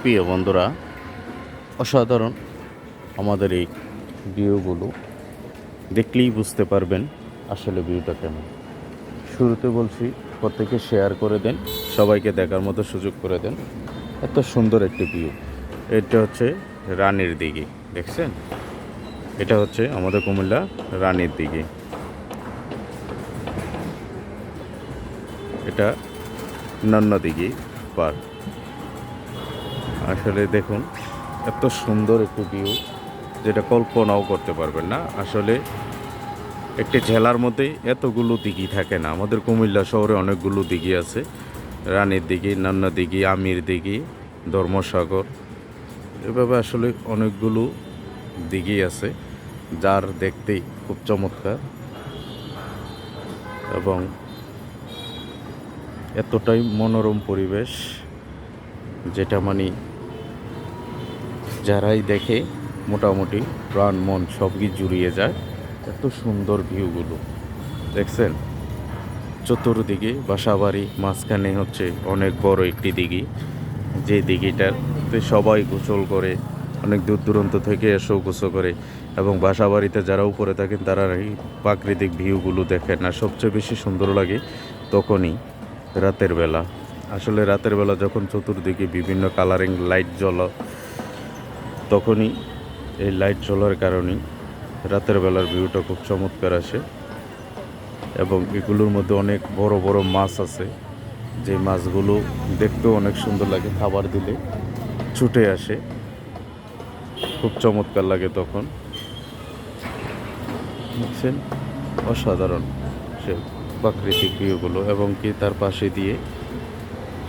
প্রিয় বন্ধুরা, অসাধারণ আমাদের এই ভিউগুলো দেখলেই বুঝতে পারবেন আসলে ভিউটা কেমন। শুরুতে বলছি, প্রত্যেকে শেয়ার করে দেন, সবাইকে দেখার মতো সুযোগ করে দেন। এত সুন্দর একটি ভিউ। এটা হচ্ছে রানীর দিঘি, দেখছেন? এটা হচ্ছে আমাদের কুমিল্লা রানীর দিঘি। এটা নান্না দিঘি পার। আসলে দেখুন, এত সুন্দর একটি ভিউ, যেটা কল্পনাও করতে পারবেন না। আসলে একটি জেলার মধ্যে এতগুলো দিঘি থাকে না। আমাদের কুমিল্লা শহরে অনেকগুলো দিঘি আছে, রানীর দিঘি, নান্না দিঘি, আমির দিঘি, ধর্মসাগর, এভাবে আসলে অনেকগুলো দিঘি আছে, যার দেখতেই খুব চমৎকার এবং এতটাই মনোরম পরিবেশ, যেটা মানে যারাই দেখে মোটামুটি প্রাণ মন সবই জুড়িয়ে যায়। এত সুন্দর ভিউগুলো দেখছেন। চতুর্দিকে বাসাবাড়ি, মাঝখানে হচ্ছে অনেক বড় একটি দিঘি, যে দিঘিটাতে সবাই গোসল করে, অনেক দূর দূরান্ত থেকে এসেও গোসল করে। এবং বাসাবাড়িতে যারা উপরে থাকেন তারা এই প্রাকৃতিক ভিউগুলো দেখেন। আর সবচেয়ে বেশি সুন্দর লাগে তখনই রাতের বেলা। আসলে রাতের বেলা যখন চতুর্দিকে বিভিন্ন কালারিং লাইট জ্বলা, তখনই এই লাইট জ্বলার কারণেই রাতের বেলার ভিউটা খুব চমৎকার আসে। এবং এগুলোর মধ্যে অনেক বড় বড় মাছ আছে, যে মাছগুলো দেখতেও অনেক সুন্দর লাগে, খাবার দিলে ছুটে আসে, খুব চমৎকার লাগে তখন। দেখছেন, অসাধারণ সে প্রাকৃতিক ভিউগুলো। এবং কি তার পাশে দিয়ে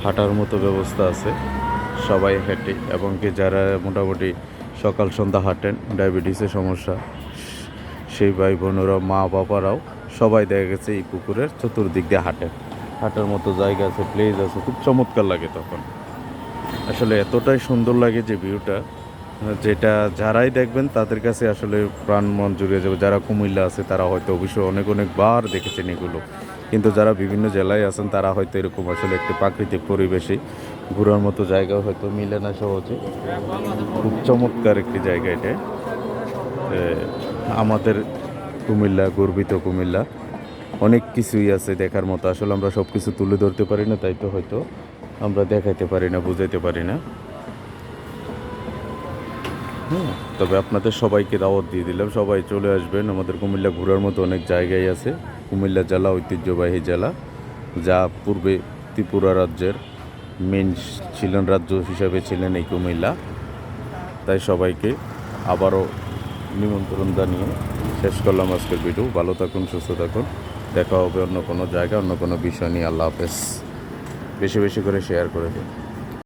হাঁটার মতো ব্যবস্থা আছে, সবাই হেঁটে। এবং কি যারা মোটামুটি সকাল সন্ধ্যা হাঁটেন, ডায়াবেটিসের সমস্যা, সেই ভাই বোনেরা, মা বাবারাও সবাই দেখা গেছে এই পুকুরের চতুর্দিক দিয়ে হাঁটার মতো জায়গা আছে, প্লেস আছে, খুব চমৎকার লাগে তখন। আসলে এতটাই সুন্দর লাগে যে ভিউটা, যেটা যারাই দেখবেন তাদের কাছে আসলে প্রাণ মন জুড়িয়ে যাবে। যারা কুমিল্লা আছে তারা হয়তো অবশ্যই অনেকবার দেখেছেন এগুলো, কিন্তু যারা বিভিন্ন জেলায় আছেন তারা হয়তো এরকম আসলে একটি প্রাকৃতিক পরিবেশে ঘোরার মতো জায়গাও হয়তো মিলে না সহজে। খুব চমৎকার একটি জায়গা এটা। আমাদের কুমিল্লা, গর্বিত কুমিল্লা, অনেক কিছুই আছে দেখার মতো। আসলে আমরা সব কিছু তুলে ধরতে পারি না, তাই তো হয়তো আমরা দেখাইতে পারি না, বুঝাইতে পারি না। তবে আপনাদের সবাইকে দাওয়াত দিয়ে দিলাম, সবাই চলে আসবেন। আমাদের কুমিল্লা ঘোরার মতো অনেক জায়গায় আছে। কুমিল্লা জেলা ঐতিহ্যবাহী জেলা, যা পূর্বে ত্রিপুরা রাজ্যের মেন রাজ্য হিসাবে ছিলেন এই কুমিল্লা। তাই সবাইকে আবারও নিমন্ত্রণ জানিয়ে শেষ করলাম আজকের ভিডিও। ভালো থাকুন, সুস্থ থাকুন, দেখা হবে অন্য কোনো জায়গা, অন্য কোনো বিষয় নিয়ে। আল্লাহ হাফেজ। বেশি বেশি করে শেয়ার করে দিন।